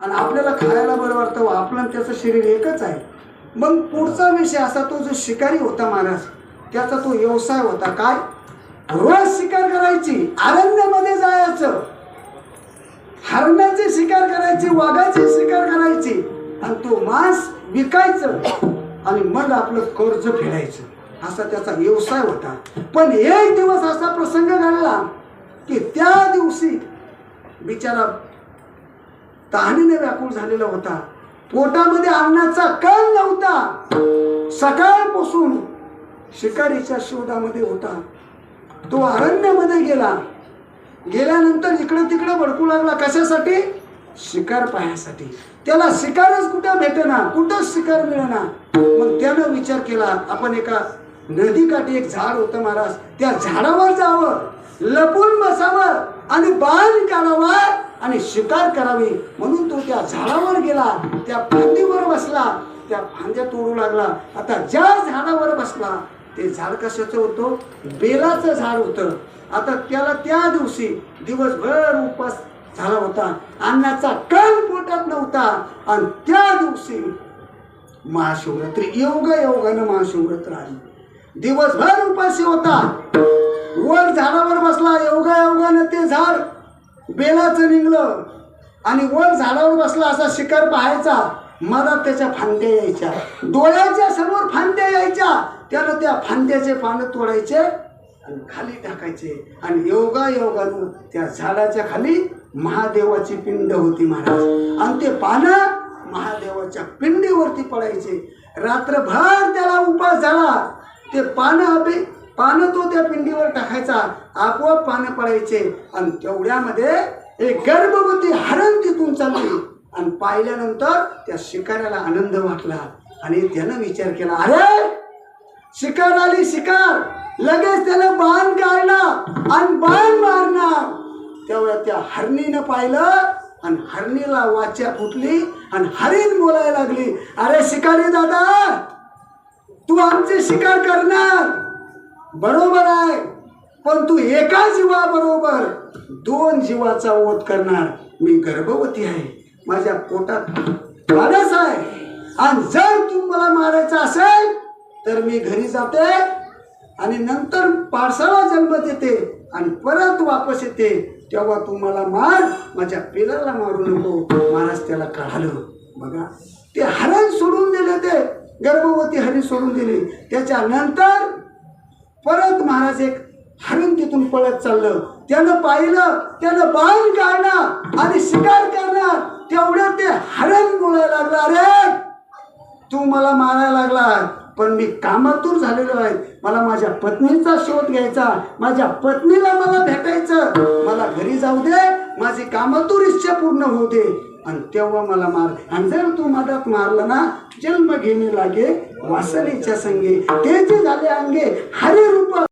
आणि आपल्याला खायला बरं वाटतं, आपलं आणि त्याचं शरीर एकच आहे. मग पुढचा विषय असा, तो जो शिकारी होता महाराज, त्याचा तो व्यवसाय होता काय, रोज शिकार करायची, अरण्यामध्ये जायचं, हरणाची शिकार करायची, वाघाची शिकार करायची आणि तो मांस विकायचं आणि मग आपलं कर्ज फेडायचं, असा त्याचा व्यवसाय होता. पण एक दिवस असा प्रसंग घडला की त्या दिवशी बिचारा तहानीने व्याकुळ झालेला होता, पोटामध्ये अन्नाचा कण नव्हता, सकाळपासून शिकारीच्या शोधामध्ये होता. तो अरण्यामध्ये गेला, गेल्यानंतर इकडे तिकडे भडकू लागला, कशासाठी, शिकार पाहण्यासाठी. त्याला शिकारच कुठं भेटेना, कुठंच शिकार मिळेना. मग त्यानं विचार केला, आपण एका नदीकाठी एक झाड होतं महाराज, त्या झाडावर जावं, लपून बसावं आणि बाण काढावा आणि शिकार करावी. म्हणून तो त्या झाडावर गेला, त्या फांदीवर बसला, त्या फांद्या तोडू लागला. आता ज्या झाडावर बसला ते झाड कशाचं होतं, बेलाचं झाड होतं. आता त्याला त्या दिवशी दिवसभर उपास झाला होता, अन्नाचा कण पोटात नव्हता. आणि त्या दिवशी महाशिवरात्री, योगानं महाशिवरात्र आली. दिवसभर उपाशी होता, वर झाडावर बसला, योगानं ते झाड बेलाचं निघलं आणि वर झाडावर बसला, असा शिकार पाहायचा. मला त्याच्या फांद्या यायच्या, डोळ्याच्या समोर फांद्या यायच्या, त्यानं त्या फांद्याचे पानं तोडायचे आणि खाली टाकायचे. आणि योगानं त्या झाडाच्या खाली महादेवाची पिंड होती महाराज, आणि ते पानं महादेवाच्या पिंडीवरती पडायचे. रात्रभर त्याला उपास झाला, ते पानं तो त्या पिंडीवर टाकायचा, आपोआप पानं पडायचे. आणि तेवढ्यामध्ये एक गर्भवती हरण तिथून चालली आणि पाहिल्यानंतर त्या शिकाऱ्याला आनंद वाटला आणि त्यानं विचार केला, अरे शिकार आली, शिकार. लगेच त्याला बाण काढला आणि बाण मारणार. तेवढ्या त्या हरणीनं पाहिलं आणि हरणीला वाचा फुटली आणि हरीण बोलायला लागली, अरे शिकारी दादा, तू आमची शिकार करणार बरोबर आहे, पण तू एका जीवाबरोबर 2 जीवाचा वध करणार. मी गर्भवती आहे, माझ्या पोटात बाळच आहे, आणि जर तू मला मारायचं असेल तर मी घरी जाते आणि नंतर पाडसाला जन्म देते आणि परत वापस येते, तेव्हा तू मला मार, माझ्या पिलाला मारू नको. महाराज त्याला कळालं. बघा, ते हरण सोडून दिले, ते गर्भवती हरण सोडून दिली. त्याच्यानंतर परत महाराज एक हरण तिथून पळत चाललं. त्यानं पाहिलं, त्यानं बाण काढणार आणि शिकार करणार. तेवढ्या ते हरण बोलायला लागला, अरे तू मला मारायला लागला, पण मी कामातूर झालेलो आहे, मला माझ्या पत्नीचा शोध घ्यायचा, माझ्या पत्नीला मला भेटायचं, मला घरी जाऊ दे, माझी कामातूर इच्छा पूर्ण होऊ दे, आणि तेव्हा मला मार. आणि जर तू मदत मारला ना, जन्म घेणे लागे वासनेच्या संगे, तेच झाले अंगे हरी रूप.